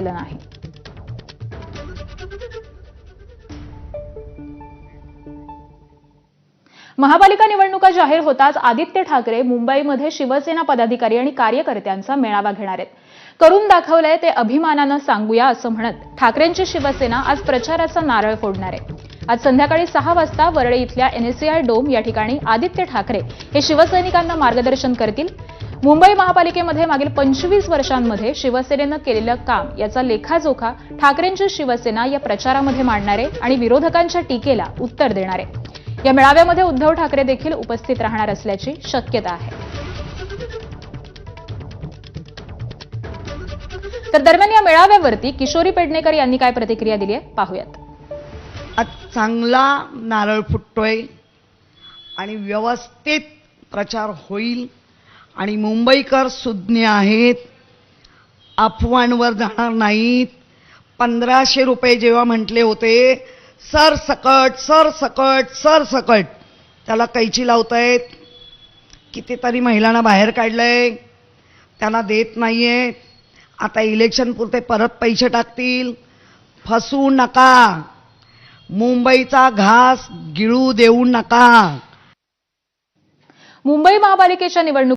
नाही. महापालिका निवडणुका जाहीर होताच आदित्य ठाकरे मुंबईमध्ये शिवसेना पदाधिकारी आणि कार्यकर्त्यांचा मेळावा घेणार आहेत. करून दाखवलंय ते अभिमानानं सांगूया असं म्हणत ठाकरेंची शिवसेना आज प्रचाराचा नारळ फोडणार आहे. आज संध्याकाळी 6 वाजता वरळी इथल्या NSCI डोम या ठिकाणी आदित्य ठाकरे हे शिवसैनिकांना मार्गदर्शन करतील. मुंबई महापालिकेमध्ये मागील 25 वर्षांमध्ये शिवसेनेनं केलेलं काम याचा लेखाजोखा ठाकरेंची शिवसेना या प्रचारामध्ये मांडणार आहे आणि विरोधकांच्या टीकेला उत्तर देणार आहे. या मेळाव्यामध्ये उद्धव ठाकरे देखील उपस्थित राहणार असल्याची शक्यता आहे. तर दरम्यान या मेळाव्यावरती किशोरी पेडणेकर यांनी काय प्रतिक्रिया दिली आहे पाहूयात. आज चांगला नारळ फुटतोय आणि व्यवस्थित प्रचार होईल आणि मुंबईकर सुज्ञ आहेत, अफवांवर जाणार नाहीत. 1500 रुपये जेव्हा म्हटले होते सरसकट सरसकट सरसकट, त्याला कैची लावतायत. कितीतरी महिलांना बाहेर काढलंय, त्यांना देत नाहीये. आता इलेक्शन पुरते परत पैसे टाकतील. फसू नका, मुंबईचा घास गिळू देऊ नका. मुंबई महापालिकेच्या निवडणुकीत